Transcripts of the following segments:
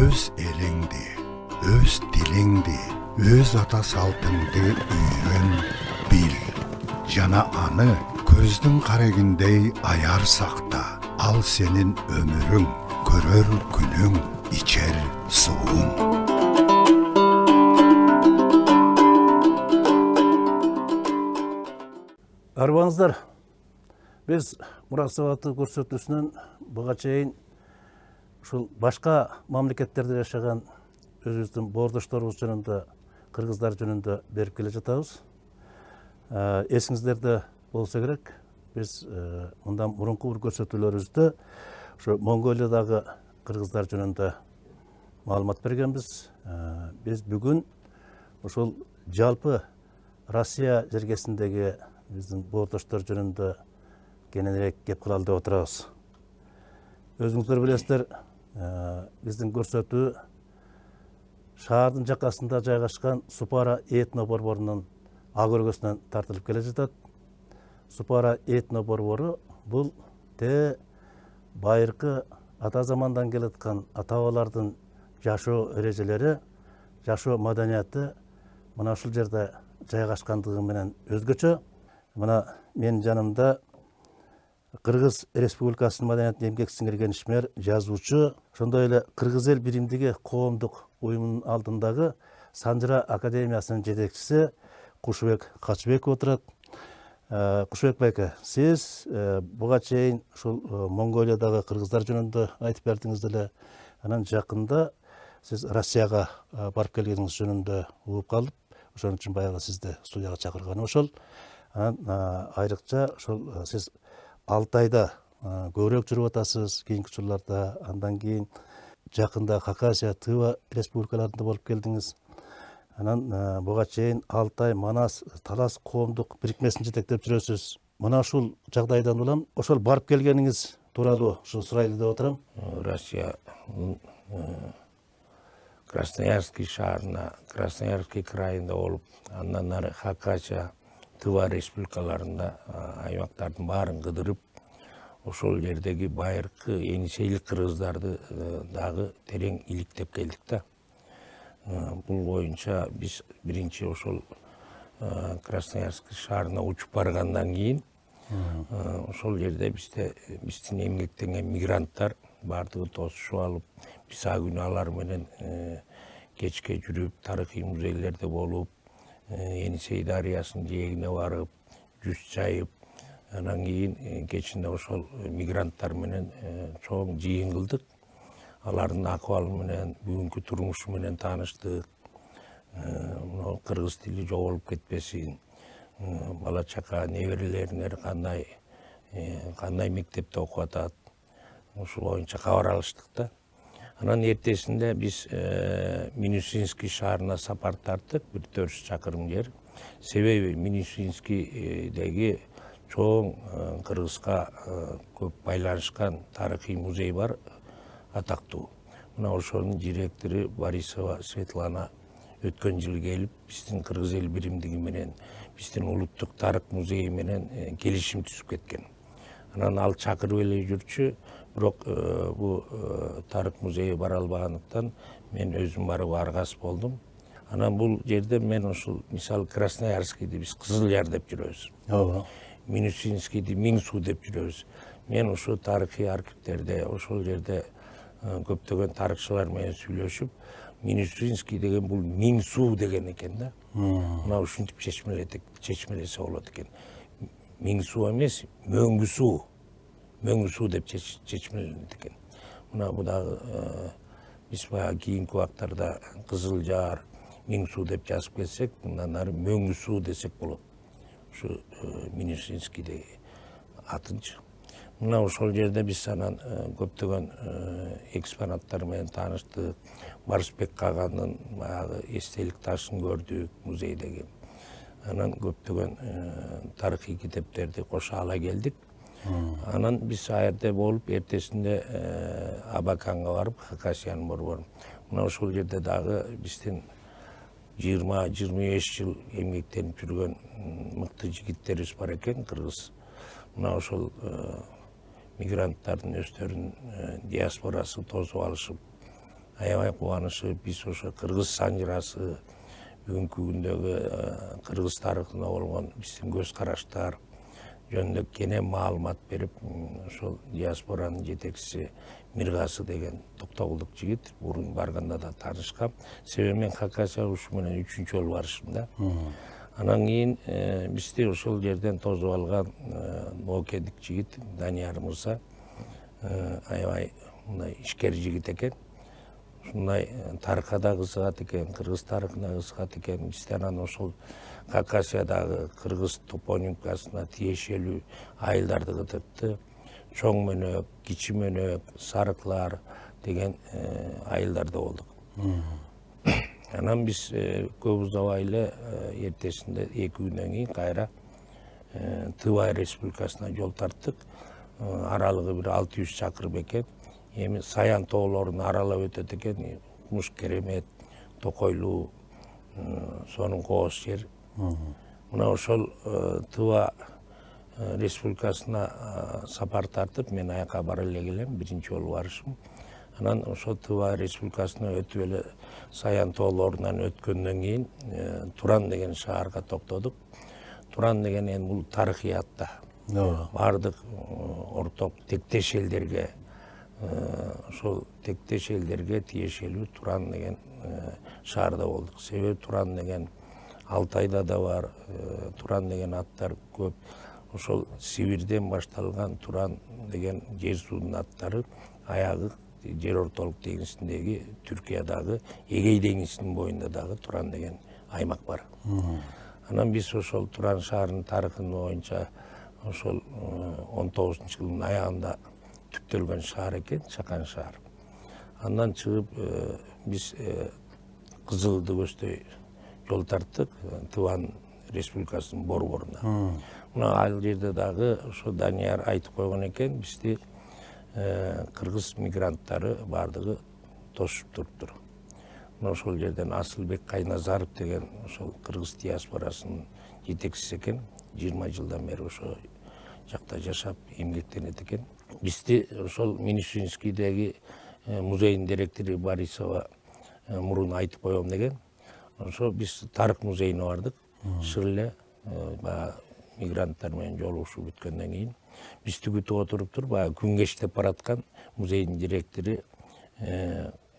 Öz elingdi, öz dilingdi, öz ata saltыңды үйрен, bil. Жана аны көздің қарегіндей аяр сақта, ал сенің өмірің, көрер күнің, içer суың. Арбаңыздар, біз мұрасабаты көрсөтүүсүнөн буга чейин ушул башка мамлекеттерде жашаган өзүбүздүн боордошторубуз жөнүндө, кыргыздар жөнүндө берип келе жатабыз. Эсиңиздерде болсо керек, біз мындан мурунку бир көрсөтүүлөрүбүздө ошо Монголиядагы кыргыздар жөнүндө маалымат бергенбиз. Біз бүгүн ошол жалпы Россия жергесиндеги биздин боордоштор жөнүндө кененирээк кеп кылалы деп отурабыз. Өзүңүздөр билесиздер, биздин көрсөтүү шаардын жакасында жайгашкан Супара этно борборунун ак өргөсүнөн тартылып келе жатат. Супара этно борбору бул байыркы ата замандан келаткан ата-бабалардын жашоо эрежелери, жашоо маданияты мына ушул жерде жайгашкандыгы менен өзгөчө. Мына менин жанымда Кыргыз Республикасынын маданиятына эмгек сиңирген ишмер, жазуучу, ошондой эле Кыргыз эл биримдиги коомдук уюмунун алдындагы Санжыра академиясынын жетекчиси Кушубек Качыбеков отурат. Кушубек байке, сиз буга чейин ушул Монголиядагы кыргыздар жөнүндө айтып бердиңиз эле. Анан жакында сиз Россияга барып келгениңиз жөнүндө угуп калып, ошон үчүн баягы сизди студияга чакырганым ошол. Айрыкча ошол сиз Алтайда көбүрөөк жүрүп атасыз, кийинки учурларда, андан кийин жакында Хакасия, Тыва республикаларында болуп келдиңиз. Анан буга чейин Алтай, Манас, Талас коомдук бирикмесин жетектеп жүрөсүз. Мына ушул жагдайдан улам ошол барып келгениңиз тууралуу ушу сурайлы деп отурам. Россия Красноярский шаарына, Красноярский крайында болуп, андан ары Хакасия, Тыва республикаларында аймактардын баарын кыдырып, ошол жердеги байыркы энисейлик кыргыздарды дагы терең иликтеп келдик да. Бул боюнча биз биринчи ошол Красноярский шаарына учуп баргандан кийин ошол жерде биздин эмгектенген мигранттар баардыгы тосушуп алып, биз ак күнү алар менен кечке жүрүп, тарыхый музейлерде болуп, Енисей дарыясынын жээгине барып, жүз чайып, анан кийин кечинде ошол мигранттар менен чоң жыйын кылдык. Алардын акыбалы менен, бүгүнкү турмушу менен тааныштык. Кыргыз тили жоголуп кетпесин, бала чака, неберелериңер кандай мектепте окуп атат, ушул боюнча кабар алыштык да. Анан эртесинде биз Минусинский шаарына сапар тарттык, 400 чакырым жер. Себеби Минусинскийдеги чоң Кыргызга көп байланышкан тарыхый музей бар, атактуу. Мына ошонун директору Борисова Светлана өткөн жылы келип, биздин Кыргыз эл биримдиги менен, биздин улуттук тарых музейи менен келишим түзүп кеткен. Анан ал чакырып эле жүрчү, бирок бул тарых музейи бара албагандыктан мен өзүм барып аргас болдум. Анан бул жерде мен ушул мисалы Красноярскийди биз Кызыл Яр деп жүрөбүз. Ооба. Минусинскийди Миң суу деп жүрөбүз. Мен ушул тарыхый архивдерде, ошол жерде көптөгөн тарыхчылар менен сүйлөшүп, Минусинский деген бул Миң суу деген экен да. Мына ушинтип чечмелесе болот экен. Миң суу эмес, мөңгү суу. Мөңгү суу деп чечмеленет экен. Мына бу дагы биз баягы кийинки убактарда Кызыл Жар, Миң суу деп жазып келсек, мындан ары мөңгү суу десек болот. Ушу Минусинскийдеги атынчы. Мына ошол жерде биз анан көптөгөн экспонаттар менен тааныштык. Барысбек Кагандын баягы эстелик ташын көрдүк музейдеги. Анан көптөгөн тарыхый китептерди кошо ала келдик. Анан биз аерде болуп, эртесинде Абаканга барып, Хакасиянын борборун. Мына ошол жерде дагы биздин 20-25 жыл эмгектенип жүргөн мыкты жигиттерибиз бар экен, кыргыз. Мына ошол мигранттардын өздөрүнүн диаспорасы тосуп алышып, аябай кубанычы биз ошо кыргыз санжырасы бүгүнкү күндөгү кыргыз тарыхына болгон биздин көз караштар жөнүндө кенен маалымат берип, ошол диаспоранын жетекчиси Миргасы деген токтогулдук жигит, мурун барганда да таанышкам. Себеби мен Хакасия ушу менен 3-чү жолу барышым да. Анан кийин бизди ошол жерден тосуп алган ноокендик жигит Данияр мырза аябай мындай ишкер жигит экен. Ушундай тарыхка да кызыгат экен, кыргыз тарыхына кызыгат экен. Бизде анан ошол Хакасиядагы кыргыз топонимкасына тиешелүү айылдарды кытыпты. Чоң мөнөк, кичи мөнөк, сарыклар деген айылдарда болдук. Анан биз көп узабай эле эртесинде 2 күндөн кийин кайра Тывай Республикасына жол тарттык. Аралыгы бир 600 чакырым экен. Эми Саян тоолорун аралап өтөт экен. Муш Керемет, Токойлуу, сонун кооз жер. Мына ошол Тыва Республикасына сапар тартып, мен аяка бара эле келем, 1-чи жолу барышым. Анан ошол Тыва Республикасына өтүп эле Саян тоолорунан өткөндөн кийин Туран деген шаарга токтодук. Туран деген эми бул тарыхый атта. Бардык орток тектеш элдерге, ошол тектеш элдерге тиешелүү Туран деген шаарда болдук. Себеби Туран деген Алтайда да бар, Туран деген аттар көп. Ошол Сибирден башталган Туран деген жер суунун аттары аягы жер ортолук деңизиндеги Түркиядагы Эгей деңизинин боюнда дагы Туран деген аймак бар. Анан биз ошол Туран шаарынын тарыхын боюнча ошол 19-жылдын аягында түптөлгөн шаар экен, чакан шаар. Андан чыгып биз Кызыл дөбөстөй жол тарттык Тыван Республикасынын борборуна. Мына ал жерде дагы ошо Данияр айтып койгон экен, бизди кыргыз мигранттары бардыгы тосуп туруптур. Мына ошол жерден Асылбек Кайназаров деген ошол кыргыз диаспорасынын жетекчиси экен. 20 жылдан бери ошо жакта жашап эмгектенет экен. Бизди ошол Минусинскийдеги музейдин директору Борисова мурун айтып коем деген. Ошо биз тарых музейине бардык. Шыр эле баягы мигранттар менен жолугушуп бүткөндөн кийин бизди күтүп отуруптур. Баягы күн кечтеп бараткан музейдин директору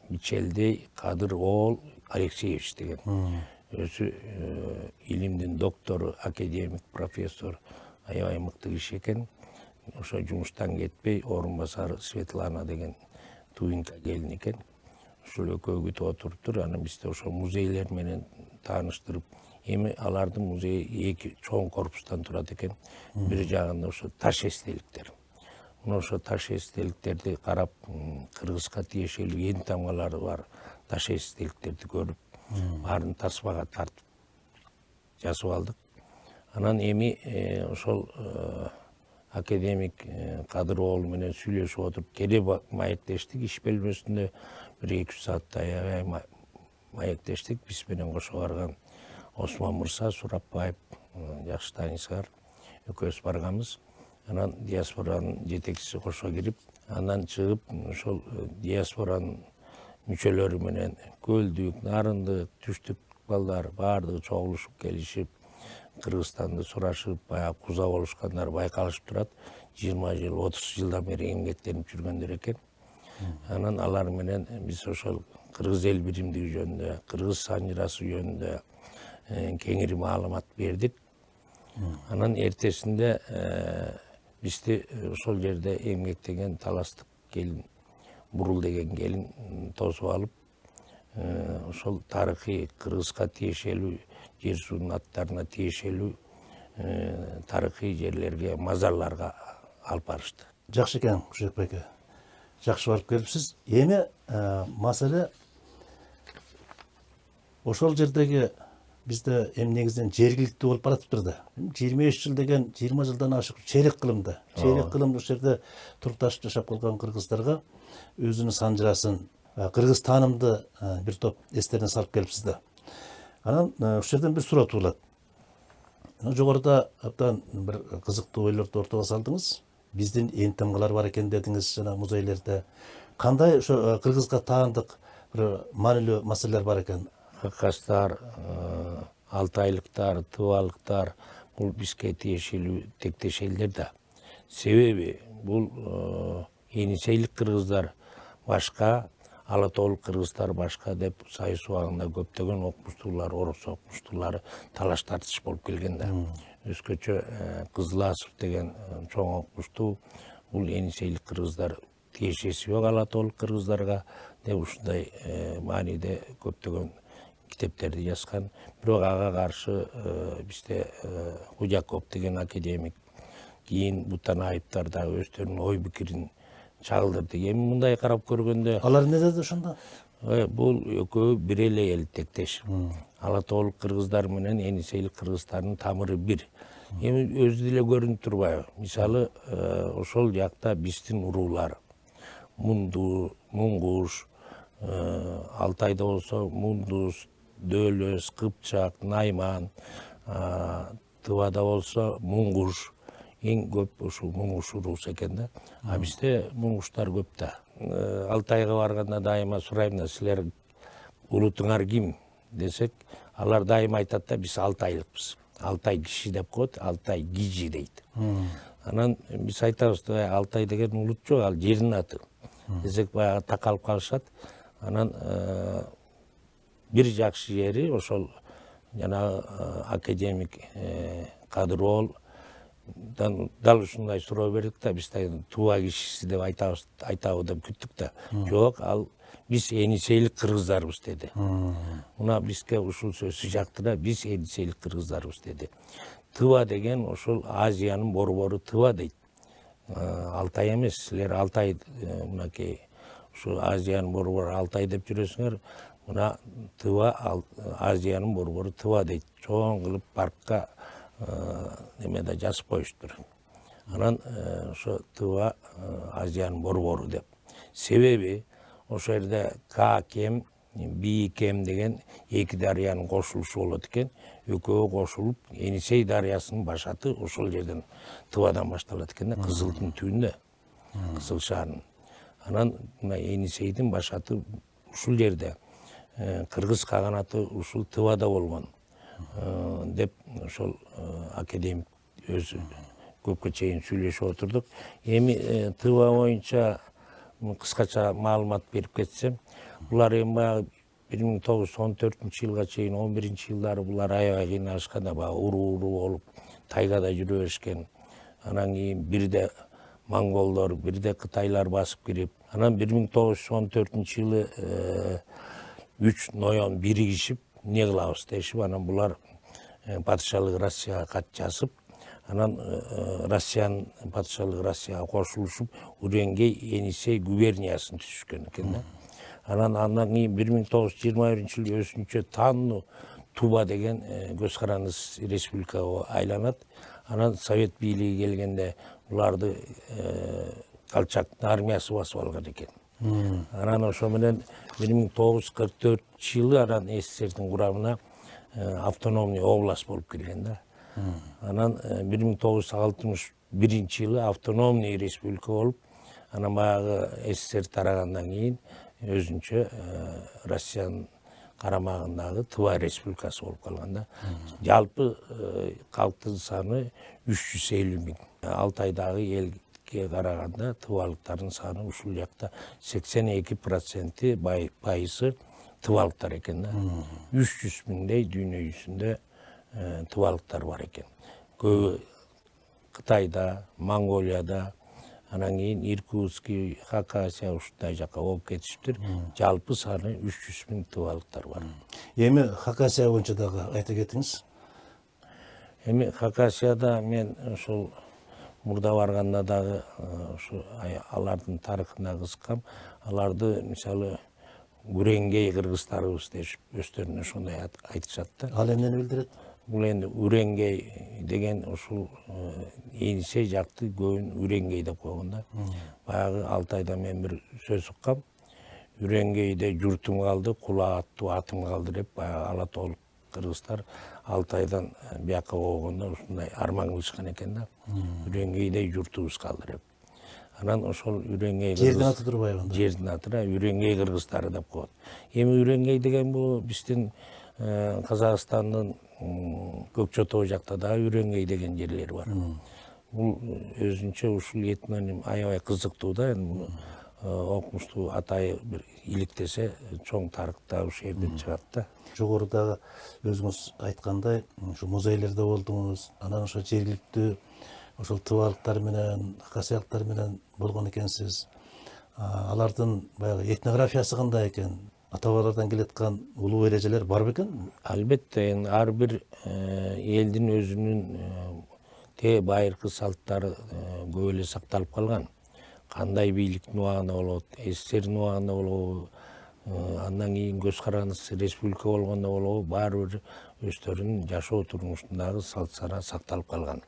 Мичелдей Кадыр Оол Алексеевич деген. Өзү илимдин доктору, академик, профессор, аябай мыкты киши экен. Ошо жумуштан кетпей, орун басары Светлана деген туинка келин экен. Ушул экөө күтүп отуруптур. Анан бизди ошо музейлер менен тааныштырып, эми алардын музейи 2 чоң корпустан турат экен. Бир жагында ошо таш эстеликтер. Мына ошо таш эстеликтерди карап, кыргызга тиешелүү эң тамгалары бар таш эстеликтерди көрүп, баарын тасмага тартып жазып алдык. Анан эми ошол академик Кадыр Оол менен сүйлөшүп отуруп, кеде маектештик, иш бөлмөсүндө 1-2 сааттай аябай маектештик. Биз менен кошо барган Осман Мырза, Сурапбаев, жакшы тааныйсыңар, экөөбүз барганбыз. Анан диаспоранын жетекчиси кошо кирип, андан чыгып, ошол диаспоранын мүчөлөрү менен Көлдүк, Нарындык, Түштүк балдар баардыгы чогулушуп келишип, Кыргызстанды сурашып, баягы куза болушкандар байкалышып турат. 20 жыл, 30 жылдан бери эмгектенип жүргөндөр экен. Анан алар менен биз ошол кыргыз эл биримдиги жөнүндө, кыргыз санжырасы жөнүндө кеңири маалымат бердик. Анан эртесинде бизди ошол жерде эмгектеген таластык келин, Бурул деген келин тосуп алып, ошол тарыхый кыргызга тиешелүү жер суунун аттарына тиешелүү тарыхый жерлерге, мазарларга алып барышты. Жакшы экен, Кушек байке. Жакшы барып келипсиз. Эми маселе ошол жердеги бизде эми негизинен жергиликтүү болуп баратыптыр да. 23 жыл деген 20 жылдан ашык чейрек кылымда. Чейрек кылымда ошол жерде турукташып жашап калган кыргыздарга өзүнүн санжырасын, кыргыз таанымды бир топ эстерине салып келипсиз да. Анан ошол жерден бир суроо туулат. Жогоруда абдан бир кызыктуу ойлорду ортого салдыңыз. Биздин эң тамгалар бар экен дедиңиз жана музейлерде. Кандай ошо кыргызга таандык бир маанилүү маселелер бар экен. Хакастар, алтайлыктар, тывалыктар бул бизге тиешелүү тектеш элдер да. Себеби бул энисейлик кыргыздар башка, ала тоолук кыргыздар башка деп союз убагында көптөгөн окумуштуулар, орус окумуштуулары талаш тартыш болуп келген да. Өзгөчө Кызыласов деген чоң окумуштуу бул энисейлик кыргыздар тиешеси жок ала тоолук кыргыздарга деп ушундай мааниде көптөгөн китептерди жазган. Бирок ага каршы бизде Худяков деген академик, кийин Бутанаевдер дагы өздөрүнүн ой пикирин чагылдырды. Эми мындай карап көргөндө Алар эмне деди ошондо? бул экөө бир эле эл тектеш. Ала тоолук кыргыздар менен энисейлик кыргыздардын тамыры бир. Эми өзү деле көрүнүп турбайбы? Мисалы, ошол жакта биздин уруулар Муңгуш, Алтайда болсо Мундус, Дөөлөс, Кыпчак, Найман, Тывада болсо Муңгуш, эң көп ушул Муңгуш уруусу экен да. А бизде муңгуштар көп да. Алтайга барганда дайыма сурайм да, силер улутуңар ким десек, алар дайыма айтат да, биз алтайлыкпыз. Алтай киши деп коет, Алтай кижи дейт. Анан биз айтабыз да, Алтай деген улут жок, ал жердин аты. Десек баягы такалып калышат. Анан бир жакшы жери ошол жана академик Кадырол дал ушундай суроо бердик да, биз Туба кишиси деп айтабы деп күттүк да. Жок, ал биз энисейлик кыргыздарбыз деди. Мына бизге ушул сөзү жакты да, биз энисейлик кыргыздарбыз деди. Тыва деген ошол Азиянын борбору Тыва дейт. Алтай эмес, силер Алтай мынакей ушу Азиянын борбору Алтай деп жүрөсүңөр. Мына Тыва Азиянын борбору Тыва дейт. Чоң кылып паркка немеде жазып коюштур. Анан ошо Тыва Азиянын борбору деп. Себеби ошо жерде К-кем, Би-кем деген эки дарыянын кошулушу болот экен. Экөө кошулуп, Енисей дарыясынын башаты ошол жерден Тывадан башталат экен да, Кызылдын түбүндө, Кызыл шаарынын. Анан мына Енисейдин башаты ушул жерде, кыргыз каганаты ушул Тывада болгон деп ошол академик өзү көпкө чейин сүйлөшүп отурдук. Эми Тыва боюнча кыскача маалымат берип кетсем, булар эми баягы 1914-жылга чейин 11-жылдары булар аябай кыйналышкан да, баягы уруу болуп тайгада жүрө беришкен. Анан кийин бирде монголдор, бирде кытайлар басып кирип, анан 1914-жылы 3 ноён биригишип эмне кылабыз дешип, анан булар падышалык Россияга кат жазып, анан Россиянын падышалык Россияга кошулушуп, Уренгей Енисей губерниясын түзүшкөн экен да. Андан кийин 1921-жылы өзүнчө Танну Туба деген көз карандысыз республикага айланат. Анан Совет бийлиги келгенде буларды Колчактын армиясы басып алган экен. Анан ошо менен 1944-жылы анан СССРдин курамына автономный область болуп кирген да. Анан 1961-жылы автономный республика болуп, анан баягы СССР тарагандан кийин өзүнчө Россиянын карамагындагы Тыва республикасы болуп калган да. Жалпы калктын саны 350 000. Алтайдагы элге караганда тывалыктардын саны ушул жакта 82% пайызы тывалыктар экен да. 300 000дей дүйнө жүзүндө тывалыктар бар экен. Көбү Кытайда, Монголияда, анан кийин Иркутский, Хакасия ушундай жакка болуп кетишиптир. Жалпы саны 300 000 тывалыктар бар. Эми Хакасия боюнча дагы айта кетиңиз. Эми Хакасияда мен ошол мурда барганда дагы ушу алардын тарыхына кызыккам. Аларды мисалы Уренгей кыргыздарыбыз дешип өздөрүнө ошондой айтышат да. Ал эмнени билдирет? Бул энди Уренгей деген ушул Енисей жакты көбүн Уренгей деп койгон да. Баягы Алтайда мен бир сөз уккам. Уренгейде журтум калды, кула аттуу атым калды деп баягы ала тоолук кыргыздар Алтайдан бияка болгондо ушундай арман кылышкан экен да. Уренгейде журтубуз калды деп. Анан ошол Үреңей Жердин аты турбайбы анда? жердин атына Үреңей кыргыздары деп коет. Эми Үреңей деген бул биздин Казакстандын Көкчө Тоо жакта да Үреңей деген жерлер бар. Бул өзүнчө ушул этноним аябай кызыктуу да, эми окумуштуу атайы бир иликтесе чоң тарыхта ушул жерден чыгат да. Жогорудагы өзүңүз айткандай, ушу музейлерде болдуңуз, анан ошо жергиликтүү ошол тыбалыктар менен, хасыяктар менен болгон экенсиз. Алардын баягы этнографиясы кандай экен? Ата-бабалардан келаткан улуу эрежелер бар бекен? Албетте, ар бир элдин өзүнүн те байыркы салттары көп эле сакталып калган. Кандай бийликтин убагында болот, СССРдин убагында болобу, андан кийин көз карандысы республика болгондо болобу, баары бир өздөрүнүн жашоо турмушундагы салт сана сакталып калган.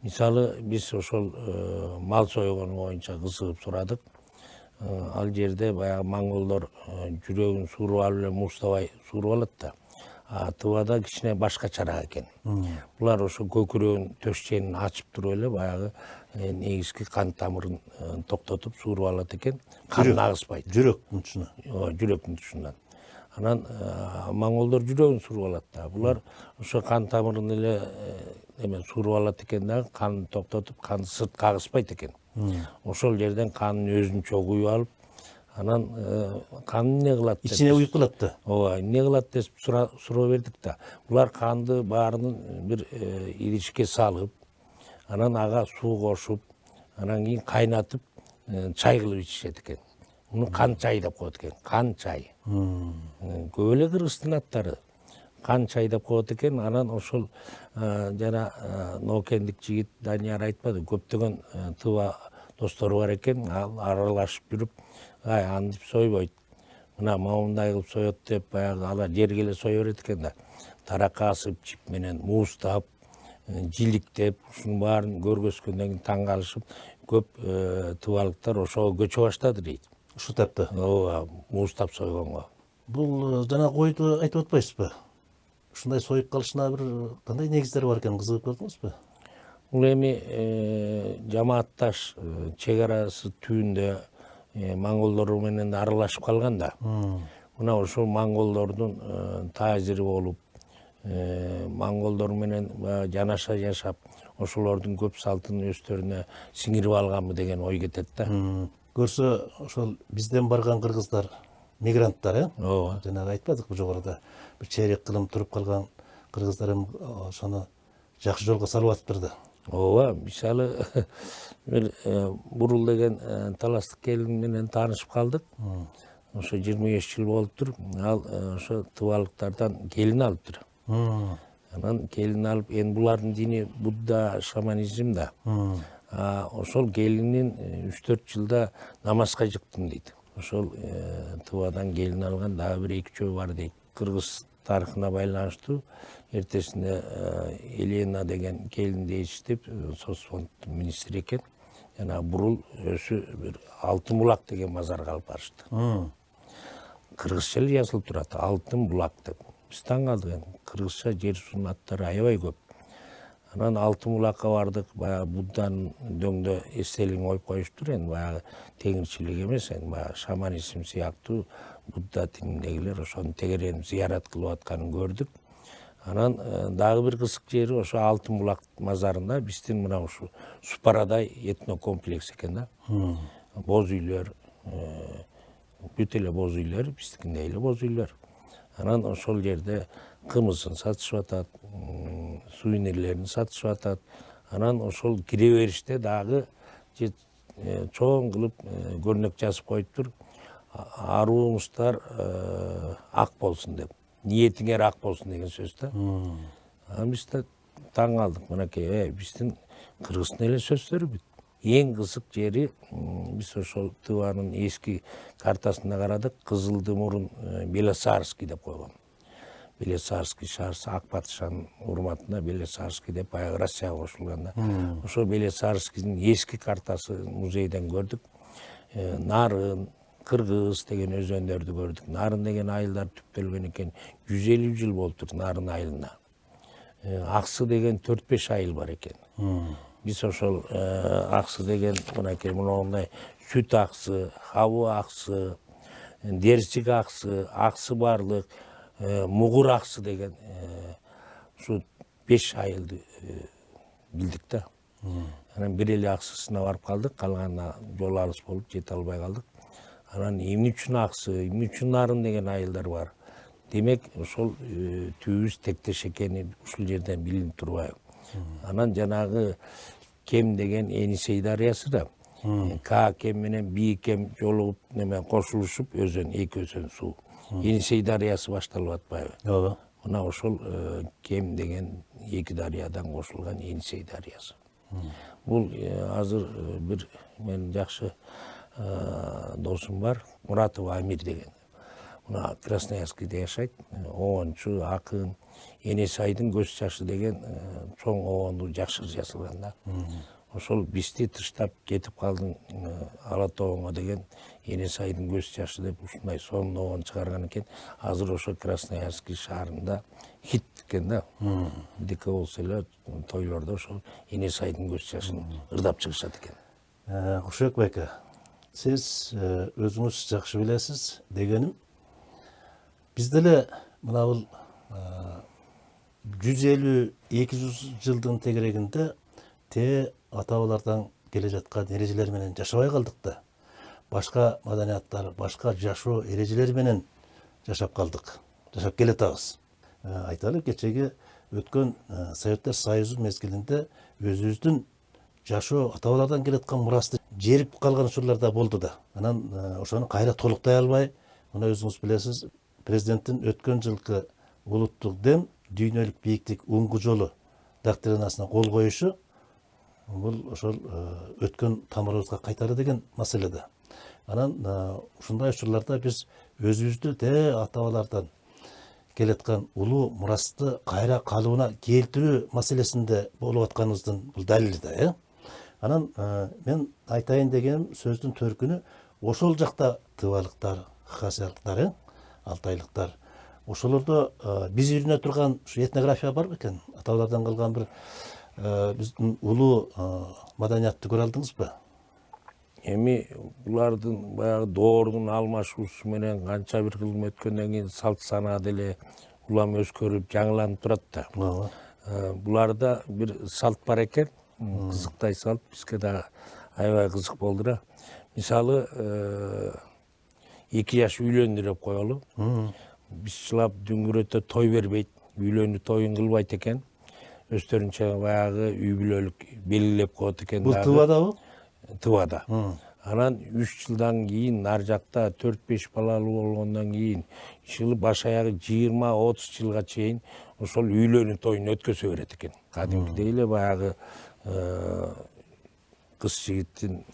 Мисалы, биз ошол мал сойгону боюнча кызыгып сурадык. Ал жерде баягы моңголдор жүрөгүн сууруп алып эле муустабай сууруп алат да. Тыбада кичине башкачараак экен. Булар ошо көкүрөгүн төшченин ачып туруп эле баягы негизги кан тамырын токтотуп сууруп алат экен. Кан агыспайт. Жүрөктүн тушуна. Жүрөктүн тушунан. Анан моңголдор жүрөгүн сууруп алат да. Булар ошо кан тамырын эле сууруп алат экен да, канды токтотуп, канды сыртка агыспайт экен. Ошол жерден канын өзүнчө куюп алып, анан канды эмне кылат деп. Ичине уюп калат да. Ооба, эмне кылат деп суроо бердик да. Булар канды баарынын бир идишке салып, анан ага суу кошуп, анан кийин кайнатып, чай кылып ичишет экен. Муну кан чай деп коет экен. Кан чай. Көп эле кыргыздын аттары кан чай деп коет экен. Анан ошол жана ноокендик жигит Данияр айтпады, көптөгөн тыба достору бар экен. Ал аралашып жүрүп, антип сойбойт, мына моундай кылып соет деп баягы алар жерге эле сой берет экен да. Таракка асып, чип менен муустап, жиликтеп, ушунун баарын көргөзгөндөн кийин таң калышып, көп тыбалыктар ошого көчө баштады дейт. Ушу тапты. Ооба, муустап сойгонго. Бул жана койду айтып атпайсызбы? Ушундай союп калышына бир кандай негиздер бар экен, кызыгып көрдүңүзбү? Бул эми жамаатташ чек арасы түбүндө моңголдор менен аралашып калган да. Мына ошол моңголдордун таазири болуп, моңголдор менен жанаша жашап, ошолордун көп салтын өздөрүнө сиңирип алганбы деген ой кетет да. Көрсө ошол бизден барган кыргыздар мигранттар, Ооба. Жанагы айтпадыкпы жогоруда, бир чейрек кылым туруп калган кыргыздар ошону жакшы жолго салып атыптыр да. Ооба, мисалы бир Бурул деген таластык келин менен таанышып калдык. Ошо 25 жыл болуптур. Ал ошо тыбалыктардан келин алыптыр. Анан келин алып, эми булардын дини Будда, шаманизм да. Ошол келинин 3-4 жылда намазга жыктым дейт. Ошол тыбадан келин алган дагы бир 2-3 бар дейт. Кыргыз тарыхына байланыштуу эртесинде Елена деген келин дейишип, соцфонддун министри экен. Жана Бурул өзү бир Алтын булак деген мазарга алып барышты. Кыргызча эле жазылып турат, Алтын булак деп. Биз таң калдык, кыргызча жер суунун аттары аябай көп. Анан Алтын булакка бардык, баягы Будданын дөңдө эстелигин коюп коюштур, эми баягы теңирчилик эмес, эми баягы шаманизм сыяктуу Будда дининдегилер ошону тегеренип зыярат кылып атканын көрдүк. Анан дагы бир кызык жери ошо Алтын булак мазарында биздин мына ушу Супарадай этно комплекс экен да. Боз үйлөр, бүт эле боз үйлөр, биздикиндей эле боз үйлөр. Анан ошол жерде кымызын сатышып атат, сувенирлерин сатышып атат. Анан ошол кире бериште дагы чоң кылып көрнөк жазып коюптур. Аруңуздар ак болсун деп. Ниетиңер ак болсун деген сөз да. Биз да таң калдык, мынакей, биздин кыргыздын эле сөздөрү бүт. Эң кызык жери, биз ошол тыбанын эски картасына карадык, Кызылды мурун Белосарский деп койгон. Белосарский шаарысы Ак падышанын урматына Белосарский деп баягы Россияга кошулган да. Ошо Белосарскийдин эски картасы музейден көрдүк. Нарын, Кыргыз деген өзөндөрдү көрдүк. Нарын деген айылдар түптөлгөн экен. 150 жыл болуптур Нарын айылына. Аксы деген 4-5 айыл бар экен. Биз ошол аксы деген мынакей мындай сүт аксы, хабы аксы, дерсик аксы барлык, мугур аксы деген ушу 5 айылды билдик да. Анан бир эле аксысына барып калдык, калганына жол алыс болуп жете албай калдык. Анан эмне үчүн аксы, эмне үчүн нарын деген айылдар бар. Демек, ошол түбүбүз тектеш экени ушул жерден билинип турбайбы. Анан жанагы кем деген Енисей дарыясы да. К кем менен Би кем жолугуп немен кошулушуп өзөн, эки өзөн суу. Енисей дарыясы башталып атпайбы? Ооба. Мына ошол кем деген эки дарыядан кошулган Енисей дарыясы. Бул азыр бир менин жакшы досум бар, Муратов Амир деген. Мына Красноярскийде жашайт. Оончу, акын, Енесайдын көз жашы деген чоң оонду жакшы жазылган да. Ошол бизди тыштап кетип калдың Ала Тоонго деген Енесайдын көз жашы деп ушундай сонун оон чыгарган экен. Азыр ошо Красноярский шаарында хит экен да. Бирдеке болсо эле тойлордо ошол Енесайдын көз жашын ырдап чыгышат экен. Кушбек байке, сиз өзүңүз жакшы билесиз дегеним, бизде эле мына бул 150-200 жылдын тегерегинде ата-бабалардан келе жаткан эрежелер менен жашабай калдык да. Башка маданияттар, башка жашоо эрежелери менен жашап калдык. Жашап келатабыз. Айталы, кечеги өткөн Советтер Союзу мезгилинде өзүбүздүн жашоо ата-бабалардан келаткан мурасты жерип калган учурларда болду да. Анан ошону кайра толуктай албай, мына өзүңүз билесиз, президенттин өткөн жылкы улуттук дем дүйнөлүк бийиктик уңгу жолу доктринасына кол коюшу бул ошол өткөн тамырыбызга кайтары деген маселе да. Анан ушундай учурларда биз өзүбүздү ата-бабалардан келаткан улуу мурасты кайра калыбына келтирүү маселесинде болуп атканыбыздын бул далили да, Анан мен айтайын дегеним сөздүн төркүнү ошол жакта тыбалыктар, хасиялыктар, алтайлыктар. Ошолордо биз үйрөнө турган ушу этнография бар бекен? Ата-бабалардан калган бир биздин улуу маданиятты көрө алдыңызбы? Эми булардын баягы доордун алмашуусу менен канча бир кылым өткөндөн кийин салт санаа деле улам өзгөрүп, жаңыланып турат да. Буларда бир салт бар экен, кызыктай салт, бизге да аябай кызык болду да. Мисалы 2 жаш үйлөндү деп коелу. Бизчилап дүңгүрөтө той бербейт, үйлөнүү тоюн кылбайт экен. Өздөрүнчө баягы үй бүлөлүк белгилеп коет экен. Бул Тывадабы? Тывада. Анан 3 жылдан кийин ар жакта 4-5 балалуу болгондон кийин жылы баш аягы 20-30 жылга чейин ошол үйлөнүү тоюн өткөзө берет экен. Кадимкидей эле баягы кыз жигиттин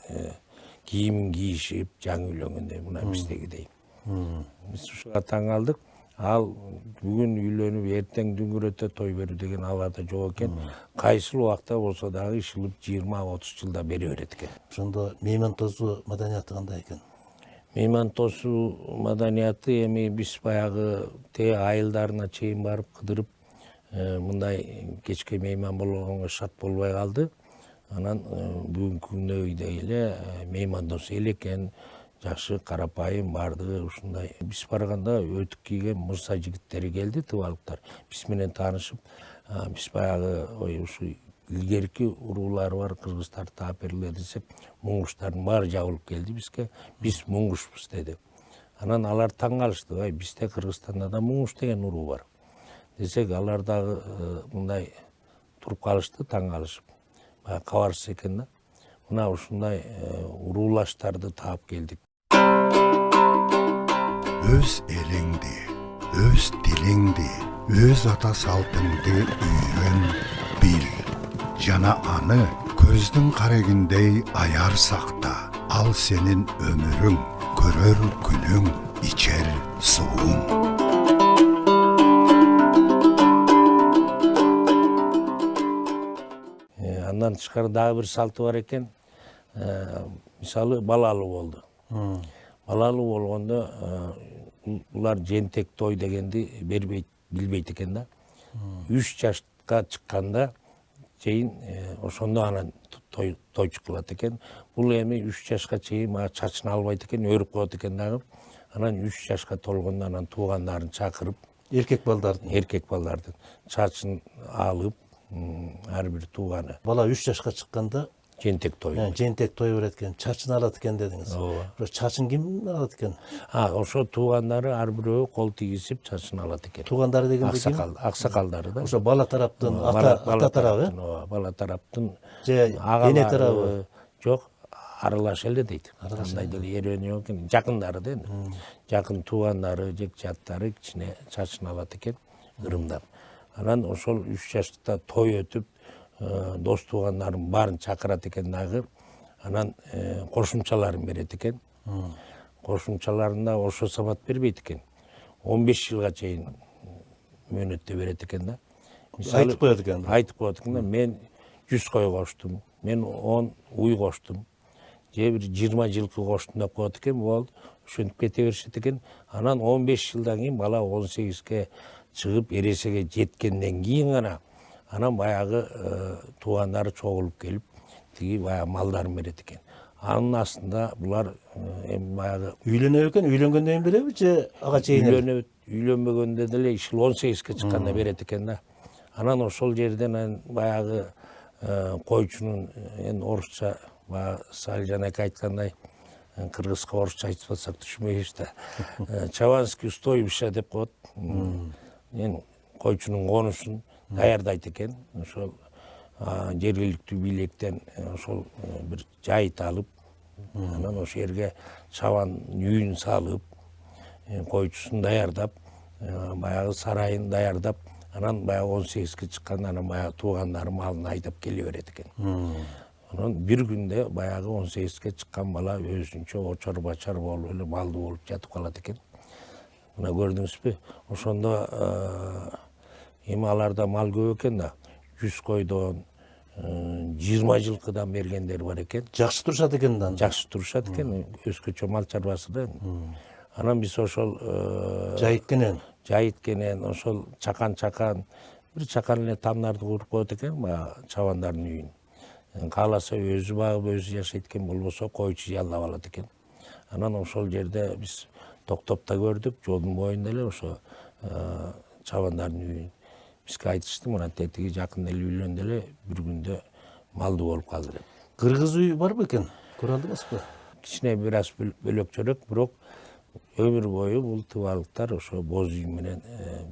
кийимин кийишип жаңы үйлөнгөндөй, мына биздегидей. Биз ушуга таң калдык. Ал бүгүн үйлөнүп, эртең дүңгүрөтө той берүү деген абада жок экен. Кайсыл убакта болсо дагы ишилип 20-30 жылда бере берет экен. Ошондо меймантосуу маданияты кандай экен? Меймантосуу маданияты эми биз баягы айылдарына чейин барып кыдырып, мындай кечке мейман болгонго шарт болбой калды. Анан бүгүнкү күндөй эле меймандос эл экен. Жакшы, карапайым, бардыгы ушундай. Биз барганда өтүк кийген мырза жигиттери келди, тыбалыктар. Биз менен таанышып, биз баягы ушу илгерки уруулары бар кыргыздар тааперлер десек, муңгуштардын баары жабылып келди бизге. Биз муңгушпуз деди. Анан алар таң калышты, бизде Кыргызстанда да муңгуш деген уруу бар. Десек, алар дагы мындай туруп калышты, таң калышып. Баягы кабарсыз экен да. Мына ушундай уруулаштарды таап келдик. Өз элиңди, өз тилиңди, өз ата салтыңды үйрөн, бил. Жана аны көздүн карегиндей аяр сакта. Ал сенин өмүрүң, көрөр күнүң, ичер сууң. Андан тышкары дагы бир салты бар экен. Мисалы балалуу болду. Балалуу болгондо булар жентек той дегенди бербейт, билбейт экен да. 3 жашка чыкканда чейин ошондо анан тойчу кылат экен. Бул эми 3 жашка чейин мага чачын албайт экен, өрүп коет экен дагы. Анан 3 жашка толгондо анан туугандарын чакырып, Эркек балдардын чачын алып, ар бир тууганы бала 3 жашка чыкканда жентек той. жентек той берет экен, чачын алат экен дедиңиз. Ошо чачын ким алат экен? Ошо туугандары ар бирөө кол тийгизип чачын алат экен. Туугандары дегенде ким? Аксакалдары да. Ошо бала тараптын ата тарабы, бала тараптын же эне тарабы? Жок, аралаш эле дейт. Андай деле эрөнү экен, жакындары да энди. Жакын туугандары, жекжаттары кичине чачын алат экен, ырымдап. Анан ошол 3 жаштыкта той өтүп, дос туугандарын баарын чакырат экен дагы. Анан кошумчаларын берет экен. Кошумчаларында ошо самат бербейт экен. 15 жылга чейин мөөнөттө берет экен да. Айтып коет экен. Айтып коет экен да. Мен 100 кой коштум, мен 10 уй коштум. Же бир 20 жылкы коштум деп коет экен, болду. Ошентип кете беришет экен. Анан 15 жылдан кийин бала 18ге чыгып эресеге жеткенден кийин гана анан баягы туугандары чогулуп келип, тиги баягы малдарын берет экен. Анын астында булар эми баягы Үйлөнөбү экен, үйлөнгөндөн кийин береби же ага чейин? Үйлөнбөгөндө деле ишил 18ге чыкканда берет экен да. Анан ошол жерден анан баягы койчунун орусча баягы Салижан ака айткандай, кыргызга орусча айтпасак түшүнбөйбүз да. Чаванский устойлуша деп коет. Койчунун конушун даярдайт экен. Ошол жергиликтүү бийликтен ошол бир жайыт алып, анан ошол жерге чабан үйүн салып, койчусун даярдап, баягы сарайын даярдап, анан баягы 18ге чыкканда анан баягы туугандары малын айдап келе берет экен. Анан бир күндө баягы 18ге чыккан бала өзүнчө очор бачар болуп эле малдуу болуп жатып калат экен. Мына көрдүңүзбү? Ошондо эми аларда мал көп экен да. 100 койдон 20 жылкыдан бергендер бар экен. Жакшы турушат экен да. Жакшы турушат экен, өзгөчө мал чарбасы да. Анан биз ошол жайыт кенен ошол чакан бир чакан эле тамдарды куруп коет экен, баягы чабандардын үйүн. Кааласа өзү багып өзү жашайт экен, болбосо койчу жалдап алат экен. Анан ошол жерде биз токтоп да көрдүк, жолдун боюнда эле ошо чабандардын үйүн. Бизге айтышты, мына тетиги жакында эле үйлөндү эле, бир күндө малдуу болуп калды деп. Кыргыз үй барбы экен? Көрө алдыңызбы? Кичине бир аз бөлөкчөрөөк, бирок өмүр бою бул тыбалыктар ошо боз үй менен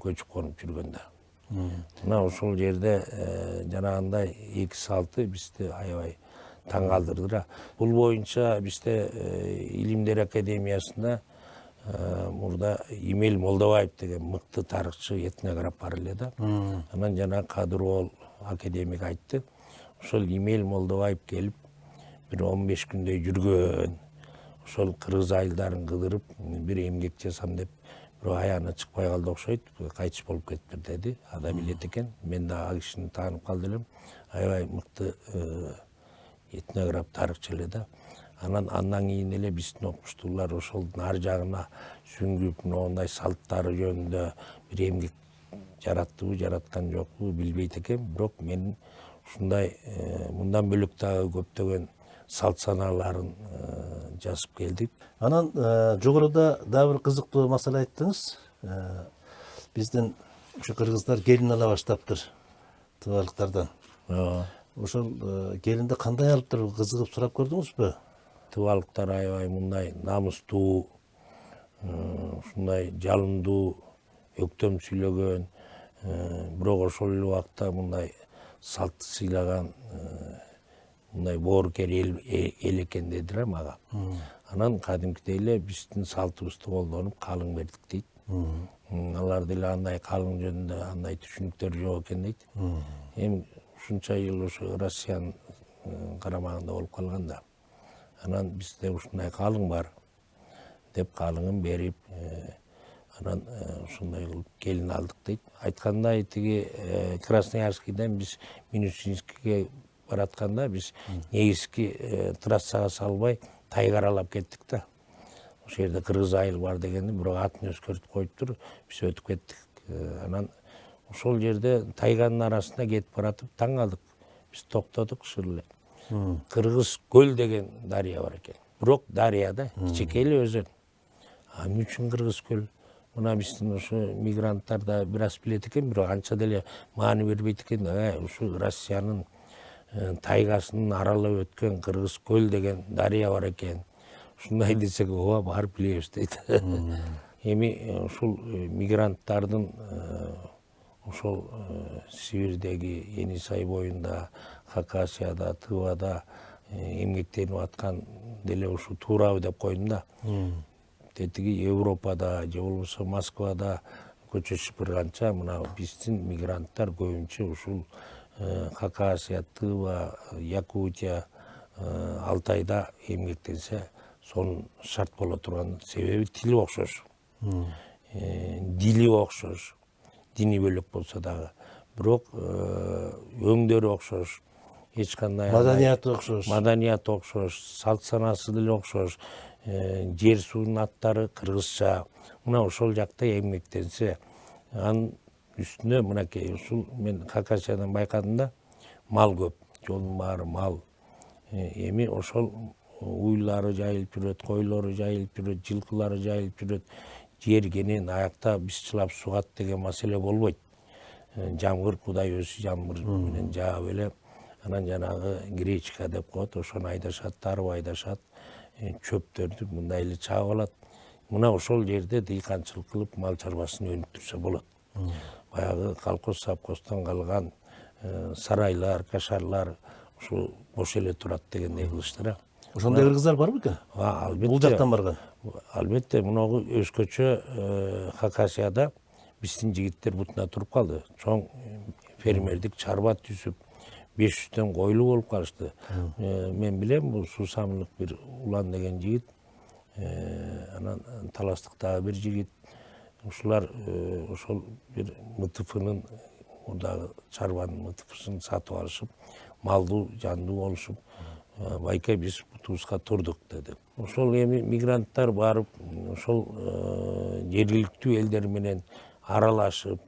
көчүп конуп жүргөн да. Мына ошол жерде жанагындай 2 салты бизди аябай таң калтырды да. Бул боюнча бизде Илимдер академиясында мурда Имел Молдобаев деген мыкты тарыхчы этнограф бар эле да. Анан жана Кадырбол академик айтты. Ошол Имел Молдобаев келип бир 15 күндөй жүргөн. Ошол кыргыз айылдарын кыдырып, бир эмгек жасам деп, бирок аяғына чыкпай калды окшойт, кайтыш болуп кетиптир деди. Ада билет экен. Мен да ал кишини таанып калды элем. Аябай мыкты этнограф тарыхчы эле да. Андан кийин эле биздин окумуштуулар ошолдун ар жагына сүңгүп, мындай салттары жөнүндө бир эмгек жараттыбы, жараткан жокпу билбейт экен. Бирок мен ушундай мындан бөлөк дагы көптөгөн салт санааларын жазып келдик. Анан жогоруда дагы бир кызыктуу маселе айттыңыз. Биздин ушу кыргыздар келин ала баштаптыр тыбалыктардан. Ошол келинди кандай алыптыр, кызыгып сурап көрдүңүзбү? Тыбалыктар аябай мындай намыстуу, ушундай жалындуу, өктөм сүйлөгөн, бирок ошол эле убакта мындай салтты сыйлаган, мындай боорукер эл экен дедилер мага. Анан кадимкидей эле биздин салтыбызды колдонуп калың бердик дейт. Алар деле андай калың жөнүндө андай түшүнүктөр жок экен дейт. Эми ушунча жыл ошо Россиянын карамагында болуп калган да. Анан бизде ушундай калың бар деп калыңын берип, анан ушундай кылып келин алдык дейт. Айткандай тиги Красноярскийден биз Минусинскийге баратканда биз негизги трассага салбай тайга аралап кеттик да. Ошол жерде кыргыз айыл бар дегенди, бирок атын өзгөртүп коюптур, биз өтүп кеттик. Анан ошол жерде тайганын арасында кетип баратып таң калдык. Биз токтодук ушул эле. Кыргыз көл деген дарыя бар экен. Бирок дарыя да кичинекей эле өзөн. Эмне үчүн Кыргыз көл? Мына биздин ушу мигранттар да бир аз билет экен, бирок анча деле маани бербейт экен. Ушу Россиянын тайгасын аралап өткөн Кыргыз көл деген дарыя бар экен. Ушундай десек, ооба барып билебиз дейт. Эми ушул мигранттардын ошол Сибирдеги Енисай боюнда, Хакасияда, Тывада эмгектенип аткан деле ушу туурабы деп койдум да. Тетиги Европада же болбосо Москвада көчөшүп барганча мына биздин мигранттар көбүнчө ушул Хакасия, Тыва, Якутия, Алтайда эмгектенсе сонун шарт боло турган себеби тили окшош. Дили окшош. Дини бөлөк болсо дагы. Бирок өңдөрү окшош. Эч кандай Маданияты окшош. Маданияты окшош, салт санасы деле окшош. Жер суунун аттары кыргызча. Мына ошол жакта эмгектенсе, анын үстүнө мынакей ушул мен Хакасиядан байкадым да, мал көп. Жолдун баары мал. Эми ошол уйлары жайылып жүрөт, койлору жайылып жүрөт, жылкылары жайылып жүрөт. Жер кенен аякта бисчылап сугат деген маселе болбойт. Жамгыр Кудай өзү жамгыр менен жаап эле, анан жанагы гречка деп коет, ошону айдашат, тарып айдашат, чөптөрдү мындай эле чаап алат. Мына ошол жерде дыйканчылык кылып мал чарбасын өнүктүрсө болот. Баягы колхоз совхоздон калган сарайлар, кашарлар ушу бош эле турат дегендей кылыштыр. Ошондой кыргыздар барбы экен? Албетте. Бул жактан барган. Албетте, мунагу өзгөчө Хакасияда биздин жигиттер бутуна туруп калды. Чоң фермердик чарба түзүп, 500төн койлу болуп калышты. Мен билем, бул Суусамлык бир Улан деген жигит, анан Таластыктагы бир жигит, ушулар ошол бир МТФнын мурдагы чарбанын МТФсын сатып алышып, малдуу, жандуу болушуп, байке биз бутубузга турдук деди. Ошол эми мигранттар барып, ошол жергиликтүү элдер менен аралашып,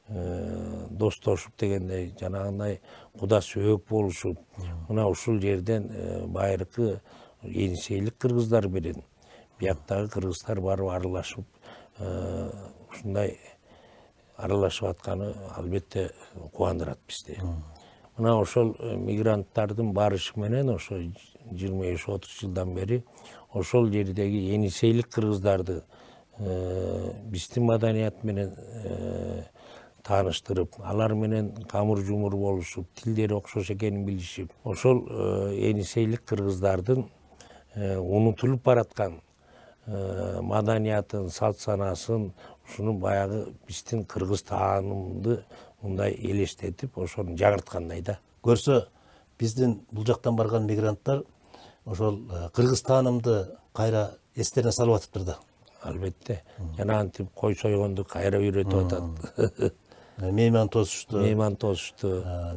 достошуп дегендей, жанагындай куда сөөк болушуп, мына ушул жерден байыркы Енисейлик кыргыздар менен бияктагы кыргыздар барып аралашып, ушундай аралашып атканы албетте кубандырат бизди. Мына ошол мигранттардын барышы менен ошо 25-30 жылдан бери ошол жердеги Енисейлик кыргыздарды биздин маданият менен тааныштырып, алар менен камыр-жумур болушуп, тилдери окшош экенин билишип, ошол Енисейлик кыргыздардын унутулуп бараткан маданиятын, салт санасын, ушуну баягы биздин кыргыз таанымды мындай элестетип, ошону жаңырткандай да. Көрсө, биздин бул жактан барган мигранттар ошол кыргыз таанымды кайра эстерине салып атыптыр да. Албетте. Жана антип кой сойгонду кайра үйрөтүп атат. Мейман тосушту,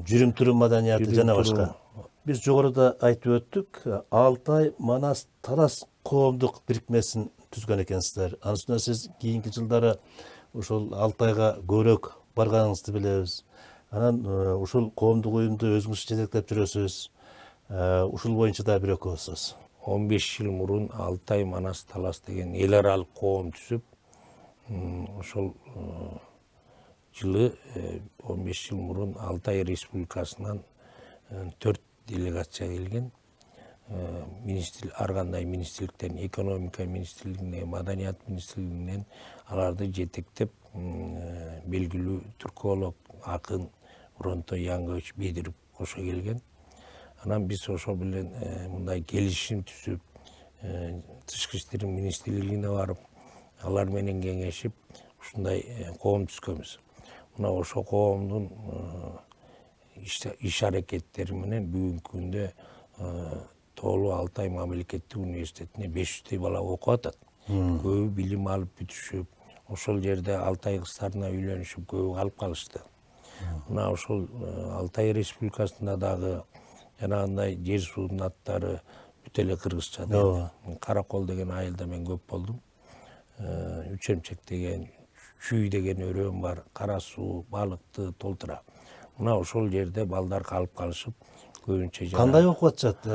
жүрүм-турум маданияты жана башка. Биз жогоруда айтып өттүк, Алтай, Манас, Талас коомдук бирикмесин түзгөн экенсиздер. Анын үстүнө сиз кийинки жылдары ушул Алтайга көбүрөөк барганыңызды билебиз. Анан ушул коомдук уюмду өзүңүз жетектеп жүрөсүз. Ушул боюнча да бир экөөсүз. 15 жыл мурун Алтай, Манас, Талас деген эл аралык коом түзүп, ошол жылы 15 жыл мурун Алтай Республикасынан 4 делегация келген. Ар кандай министрликтен, экономика министрлигинен, маданият министрлигинен аларды жетектеп, белгилүү түрколог, акын Уронтой Яңгович Бедиров кошо келген. Анан биз ошо менен мындай келишим түзүп, тышкы иштер министрлигине барып, алар менен кеңешип, ушундай коом түзгөнбүз. Мына ошо коомдун иш аракеттери менен бүгүнкү күндө Тоолуу Алтай мамлекеттик университетине 500 бала окуп атат. Көбү билим алып бүтүшүп, ошол жерде Алтай кыздарына үйлөнүшүп, көбү калып калышты. Мына ошол Алтай Республикасында дагы жанагындай жер суунун аттары бүт эле кыргызча. Каракол деген айылда мен көп болдум. Үчемчек деген, чүй деген өрөөм бар, кара суу, балыкты толтура. мына ошол жерде балдар калып калышып көбүнчө Кандай окуп атышат?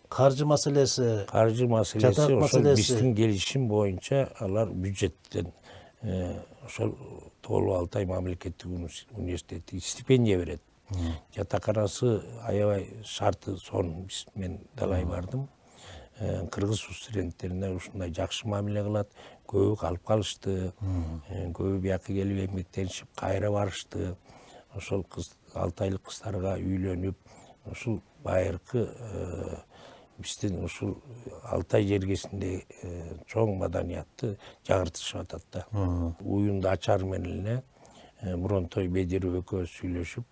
Каржы маселеси, каржы маселеси жатак ошол маселеси. биздин келишим боюнча алар бюджеттен ошол Тоолуу Алтай мамлекеттик университети стипендия берет. Жатаканасы аябай шарты сонун. Мен далай бардым. Кыргыз студенттерине ушундай жакшы мамиле кылат. Көбү калып калышты. Көбү бияка келип эмгектенишип кайра барышты. Ошол алтайлык кыздарга үйлөнүп, ушул байыркы биздин ушул Алтай жергесинде чоң маданиятты жаңыртышып атат да. Уюнду ачар менен эле Муронтой Бедиров экөөбүз сүйлөшүп,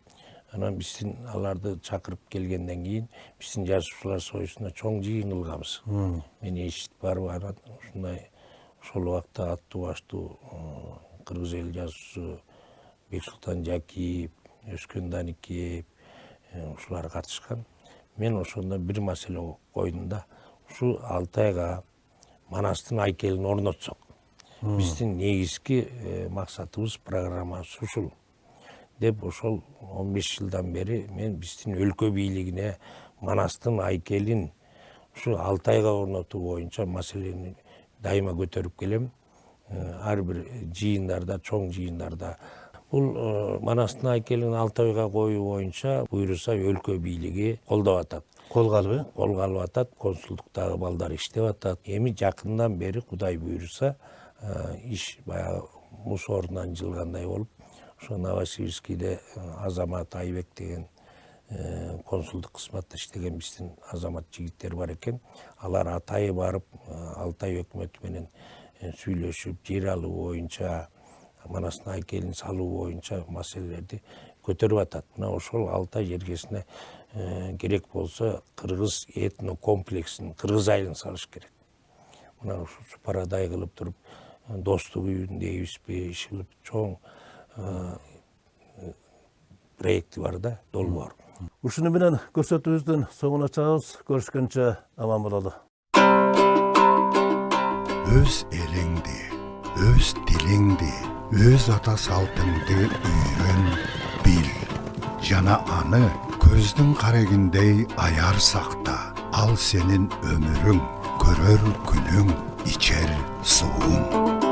анан биздин аларды чакырып келгенден кийин биздин жазуучулар союзуна чоң жыйын кылганбыз. Мен эшитип барып анан ушундай ошол убакта аттуу баштуу кыргыз эл жазуучусу Бексултан Жакиев, Өскөн Даникеев ушулар катышкан. Мен ошондо бир маселе койдум да. Ушу Алтайга Манастын айкелин орнотсок. Биздин негизги максатыбыз, программабыз ушул. Деп ошол 15 жылдан бери мен биздин өлкө бийлигине Манастын айкелин ушу Алтайга орнотуу боюнча маселени дайыма көтөрүп келем. Ар бир жыйындарда, чоң жыйындарда. Бул Манастын айкелин Алтайга коюу боюнча буйруса өлкө бийлиги колдоп атат. Колго алып, Колго алып атат, консулдуктагы балдар иштеп атат. Эми жакындан бери Кудай буйруса иш баягы мус ордунан жылгандай болуп, ошо Новосибирскийде Азамат Айбек деген консулдук кызматта иштеген биздин азамат жигиттер бар экен. Алар атайы барып Алтай өкмөтү менен сүйлөшүп, жер алуу боюнча, Манастын айкелин салуу боюнча маселелерди көтөрүп атат. Мына ошол Алтай жергесине керек болсо кыргыз этно комплексин, кыргыз айылын салыш керек. Мына ушу Супарадай кылып туруп, достук үйүн дейбизби, иш кылып чоң проекти бар да, долбоор. Ушуну менен көрсөтүүбүздүн соңуна чыгабыз. Көрүшкөнчө аман бололу. Өз элиңди, өз тилиңди, өз ата салтыңды үйрөн, бил. Жана аны көздүн карегиндей аяр сакта. Ал сенин өмүрүң, көрөр күнүң, ичер сууң.